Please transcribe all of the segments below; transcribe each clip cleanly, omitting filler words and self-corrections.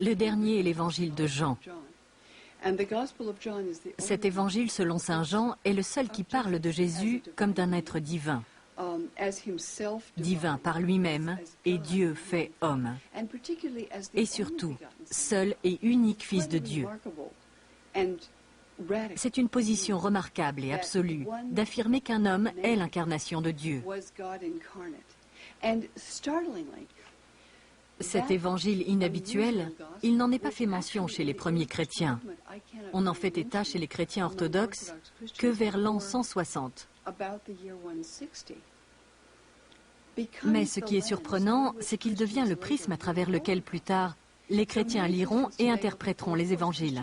Le dernier est l'évangile de Jean. Cet évangile, selon saint Jean, est le seul qui parle de Jésus comme d'un être divin. Divin par lui-même et Dieu fait homme. Et surtout, seul et unique Fils de Dieu. C'est une position remarquable et absolue d'affirmer qu'un homme est l'incarnation de Dieu. Cet évangile inhabituel, il n'en est pas fait mention chez les premiers chrétiens. On n'en fait état chez les chrétiens orthodoxes que vers l'an 160. Mais ce qui est surprenant, c'est qu'il devient le prisme à travers lequel plus tard les chrétiens liront et interpréteront les évangiles.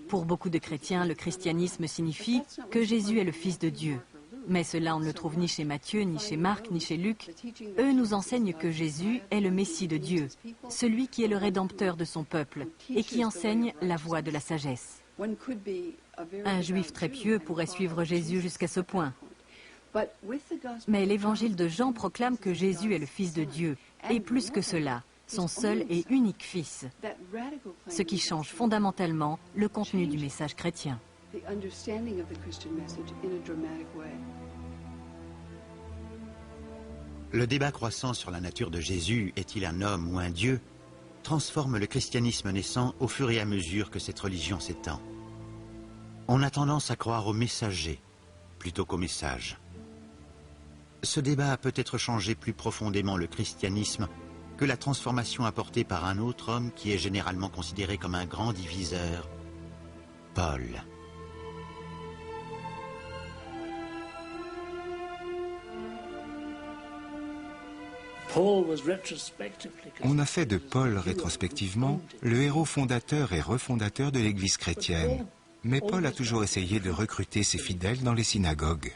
Pour beaucoup de chrétiens, le christianisme signifie que Jésus est le Fils de Dieu. Mais cela, on ne le trouve ni chez Matthieu, ni chez Marc, ni chez Luc. Eux nous enseignent que Jésus est le Messie de Dieu, celui qui est le Rédempteur de son peuple et qui enseigne la voie de la sagesse. Un juif très pieux pourrait suivre Jésus jusqu'à ce point. Mais l'évangile de Jean proclame que Jésus est le Fils de Dieu, et plus que cela, son seul et unique Fils, ce qui change fondamentalement le contenu du message chrétien. Le débat croissant sur la nature de Jésus, est-il un homme ou un Dieu, transforme le christianisme naissant au fur et à mesure que cette religion s'étend. On a tendance à croire au messager plutôt qu'au message. Ce débat a peut-être changé plus profondément le christianisme que la transformation apportée par un autre homme qui est généralement considéré comme un grand diviseur, Paul. On a fait de Paul rétrospectivement le héros fondateur et refondateur de l'Église chrétienne. Mais Paul a toujours essayé de recruter ses fidèles dans les synagogues.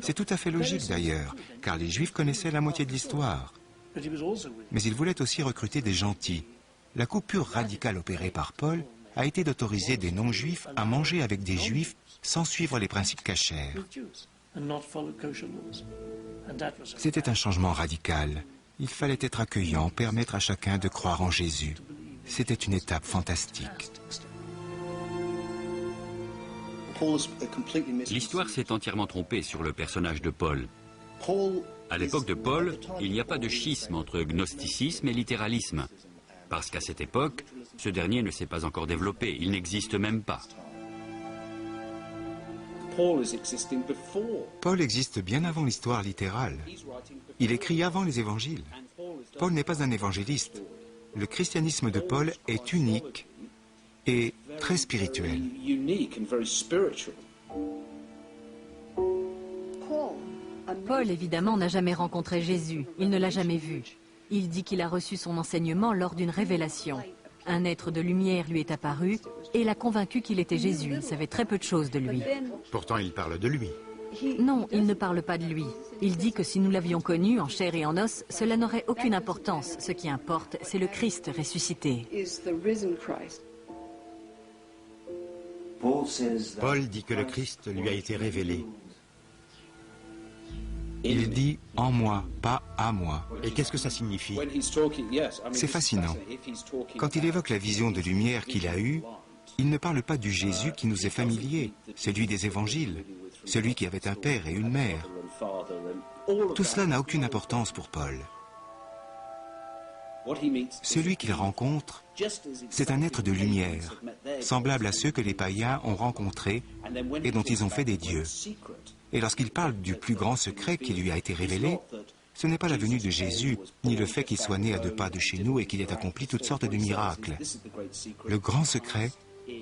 C'est tout à fait logique d'ailleurs, car les Juifs connaissaient la moitié de l'histoire. Mais il voulait aussi recruter des gentils. La coupure radicale opérée par Paul a été d'autoriser des non-juifs à manger avec des juifs sans suivre les principes cachers. C'était un changement radical. Il fallait être accueillant, permettre à chacun de croire en Jésus. C'était une étape fantastique. L'histoire s'est entièrement trompée sur le personnage de Paul. À l'époque de Paul, il n'y a pas de schisme entre gnosticisme et littéralisme, parce qu'à cette époque, ce dernier ne s'est pas encore développé, il n'existe même pas. Paul existe bien avant l'histoire littérale. Il écrit avant les évangiles. Paul n'est pas un évangéliste. Le christianisme de Paul est unique et très spirituel. Paul, évidemment, n'a jamais rencontré Jésus. Il ne l'a jamais vu. Il dit qu'il a reçu son enseignement lors d'une révélation. Un être de lumière lui est apparu et l'a convaincu qu'il était Jésus. Il savait très peu de choses de lui. Pourtant, il parle de lui. Non, il ne parle pas de lui. Il dit que si nous l'avions connu en chair et en os, cela n'aurait aucune importance. Ce qui importe, c'est le Christ ressuscité. Paul dit que le Christ lui a été révélé. Il dit « en moi », pas « à moi ». Et qu'est-ce que ça signifie? C'est fascinant. Quand il évoque la vision de lumière qu'il a eue, il ne parle pas du Jésus qui nous est familier, celui des évangiles, celui qui avait un père et une mère. Tout cela n'a aucune importance pour Paul. Celui qu'il rencontre, c'est un être de lumière, semblable à ceux que les païens ont rencontrés et dont ils ont fait des dieux. Et lorsqu'il parle du plus grand secret qui lui a été révélé, ce n'est pas la venue de Jésus, ni le fait qu'il soit né à 2 pas de chez nous et qu'il ait accompli toutes sortes de miracles. Le grand secret,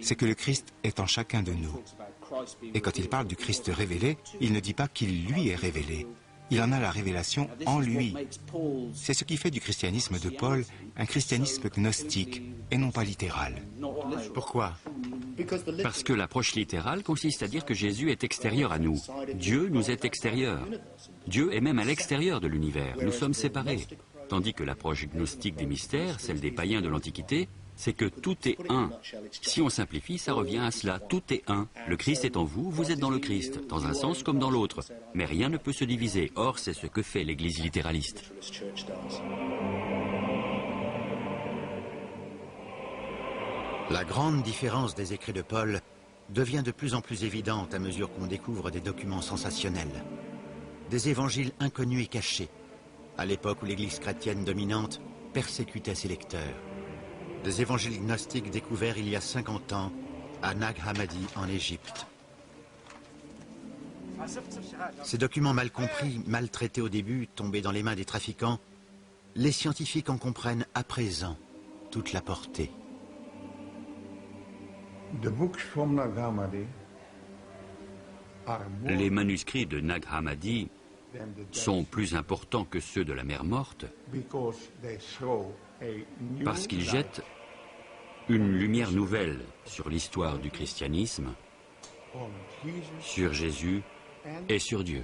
c'est que le Christ est en chacun de nous. Et quand il parle du Christ révélé, il ne dit pas qu'il lui est révélé. Il en a la révélation en lui. C'est ce qui fait du christianisme de Paul un christianisme gnostique et non pas littéral. Pourquoi? Parce que l'approche littérale consiste à dire que Jésus est extérieur à nous. Dieu nous est extérieur. Dieu est même à l'extérieur de l'univers. Nous sommes séparés. Tandis que l'approche gnostique des mystères, celle des païens de l'Antiquité, c'est que tout est un. Si on simplifie, ça revient à cela. Tout est un. Le Christ est en vous, vous êtes dans le Christ, dans un sens comme dans l'autre. Mais rien ne peut se diviser. Or, c'est ce que fait l'Église littéraliste. La grande différence des écrits de Paul devient de plus en plus évidente à mesure qu'on découvre des documents sensationnels. Des évangiles inconnus et cachés, à l'époque où l'Église chrétienne dominante persécutait ses lecteurs. Des évangiles gnostiques découverts il y a 50 ans à Nag Hammadi en Égypte. Ces documents mal compris, mal traités au début, tombés dans les mains des trafiquants, les scientifiques en comprennent à présent toute la portée. Les manuscrits de Nag Hammadi sont plus importants que ceux de la mer Morte parce qu'ils jettent une lumière nouvelle sur l'histoire du christianisme, sur Jésus et sur Dieu.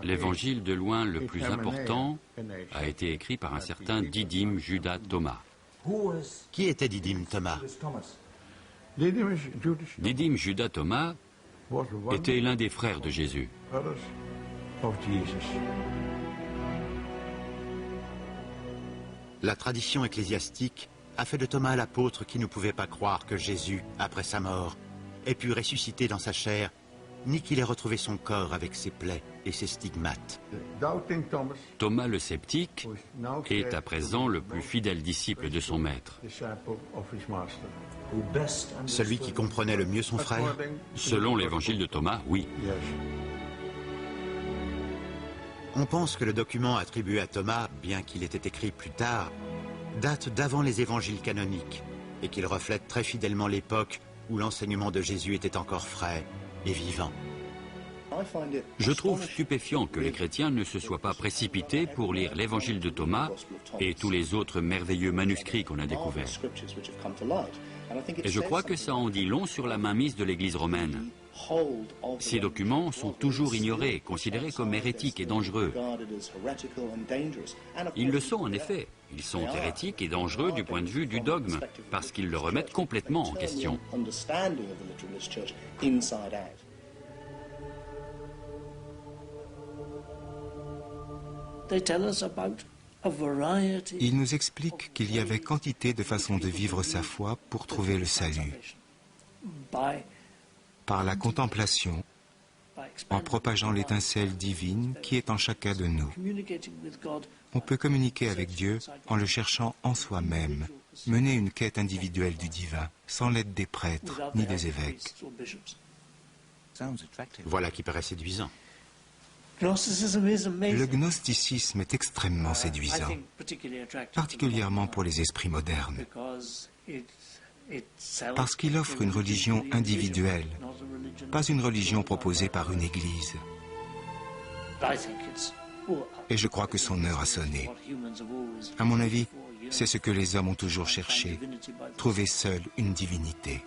L'évangile de loin le plus important a été écrit par un certain Didyme Judas Thomas. Qui était Didyme Thomas? Didyme Judas Thomas était l'un des frères de Jésus. La tradition ecclésiastique a fait de Thomas l'apôtre qui ne pouvait pas croire que Jésus, après sa mort, ait pu ressusciter dans sa chair, ni qu'il ait retrouvé son corps avec ses plaies et ses stigmates. Thomas le sceptique est à présent le plus fidèle disciple de son maître. Celui qui comprenait le mieux son frère? Selon l'évangile de Thomas, oui. On pense que le document attribué à Thomas, bien qu'il ait été écrit plus tard, date d'avant les évangiles canoniques et qu'il reflète très fidèlement l'époque où l'enseignement de Jésus était encore frais et vivant. Je trouve stupéfiant que les chrétiens ne se soient pas précipités pour lire l'évangile de Thomas et tous les autres merveilleux manuscrits qu'on a découverts. Et je crois que ça en dit long sur la mainmise de l'Église romaine. Ces documents sont toujours ignorés, considérés comme hérétiques et dangereux. Ils le sont en effet. Ils sont hérétiques et dangereux du point de vue du dogme, parce qu'ils le remettent complètement en question. Il nous explique qu'il y avait quantité de façons de vivre sa foi pour trouver le salut. Par la contemplation, en propageant l'étincelle divine qui est en chacun de nous. On peut communiquer avec Dieu en le cherchant en soi-même, mener une quête individuelle du divin, sans l'aide des prêtres ni des évêques. Voilà qui paraît séduisant. Le gnosticisme est extrêmement séduisant, particulièrement pour les esprits modernes, parce qu'il offre une religion individuelle, pas une religion proposée par une église. Et je crois que son heure a sonné. À mon avis, c'est ce que les hommes ont toujours cherché, trouver seul une divinité.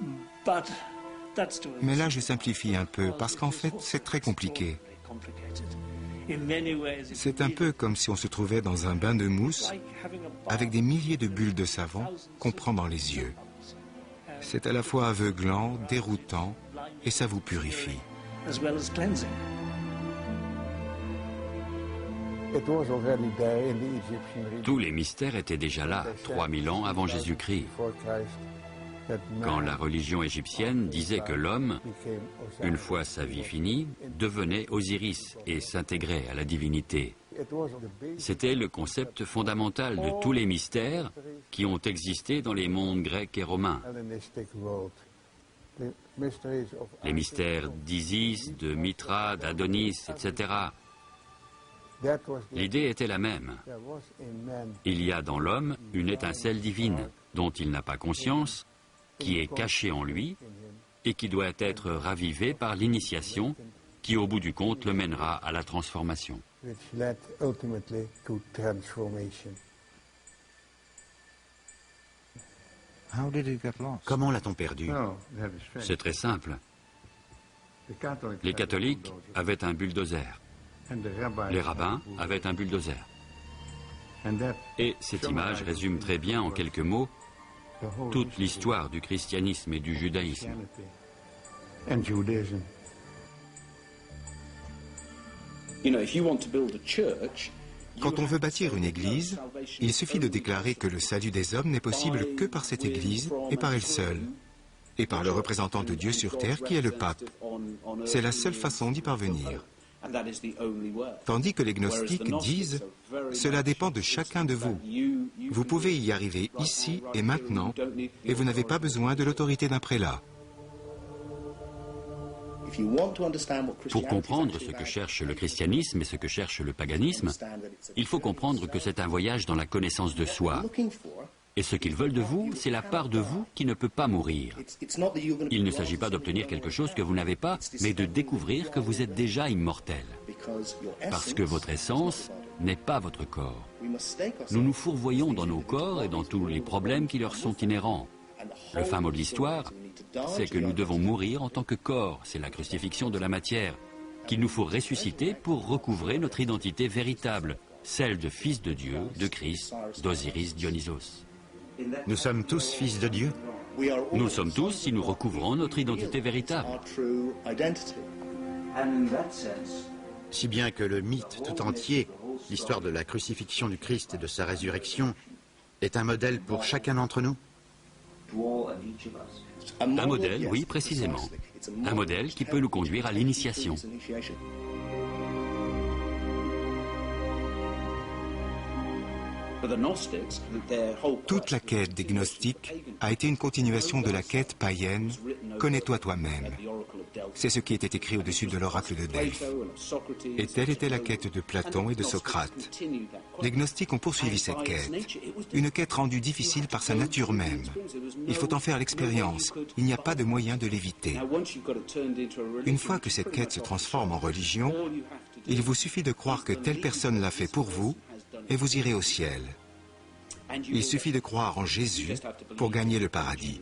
Mais là, je simplifie un peu, parce qu'en fait, c'est très compliqué. C'est un peu comme si on se trouvait dans un bain de mousse avec des milliers de bulles de savon qu'on prend dans les yeux. C'est à la fois aveuglant, déroutant, et ça vous purifie. Tous les mystères étaient déjà là, 3000 ans avant Jésus-Christ. Quand la religion égyptienne disait que l'homme, une fois sa vie finie, devenait Osiris et s'intégrait à la divinité. C'était le concept fondamental de tous les mystères qui ont existé dans les mondes grecs et romains. Les mystères d'Isis, de Mithra, d'Adonis, etc. L'idée était la même. Il y a dans l'homme une étincelle divine dont il n'a pas conscience, qui est cachée en lui et qui doit être ravivée par l'initiation qui, au bout du compte, le mènera à la transformation. Comment l'a-t-on perdu? C'est très simple. Les catholiques avaient un bulldozer. Les rabbins avaient un bulldozer. Et cette image résume très bien en quelques mots toute l'histoire du christianisme et du judaïsme. Quand on veut bâtir une église, il suffit de déclarer que le salut des hommes n'est possible que par cette église et par elle seule, et par le représentant de Dieu sur terre qui est le pape. C'est la seule façon d'y parvenir. Tandis que les gnostiques disent « Cela dépend de chacun de vous. Vous pouvez y arriver ici et maintenant, et vous n'avez pas besoin de l'autorité d'un prélat. » Pour comprendre ce que cherche le christianisme et ce que cherche le paganisme, il faut comprendre que c'est un voyage dans la connaissance de soi. Et ce qu'ils veulent de vous, c'est la part de vous qui ne peut pas mourir. Il ne s'agit pas d'obtenir quelque chose que vous n'avez pas, mais de découvrir que vous êtes déjà immortel. Parce que votre essence n'est pas votre corps. Nous nous fourvoyons dans nos corps et dans tous les problèmes qui leur sont inhérents. Le fin mot de l'histoire, c'est que nous devons mourir en tant que corps, c'est la crucifixion de la matière, qu'il nous faut ressusciter pour recouvrer notre identité véritable, celle de fils de Dieu, de Christ, d'Osiris Dionysos. Nous sommes tous fils de Dieu. Nous le sommes tous si nous recouvrons notre identité véritable. Si bien que le mythe tout entier, l'histoire de la crucifixion du Christ et de sa résurrection, est un modèle pour chacun d'entre nous. Un modèle, oui, précisément. Un modèle qui peut nous conduire à l'initiation. Toute la quête des gnostiques a été une continuation de la quête païenne « Connais-toi toi-même ». C'est ce qui était écrit au-dessus de l'oracle de Delphes. Et telle était la quête de Platon et de Socrate. Les gnostiques ont poursuivi cette quête, une quête rendue difficile par sa nature même. Il faut en faire l'expérience, il n'y a pas de moyen de l'éviter. Une fois que cette quête se transforme en religion, il vous suffit de croire que telle personne l'a fait pour vous, et vous irez au ciel. Il suffit de croire en Jésus pour gagner le paradis.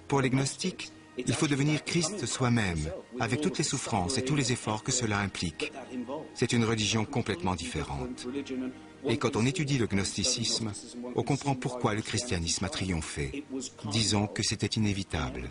Pour les gnostiques, il faut devenir Christ soi-même, avec toutes les souffrances et tous les efforts que cela implique. C'est une religion complètement différente. Et quand on étudie le gnosticisme, on comprend pourquoi le christianisme a triomphé. Disons que c'était inévitable.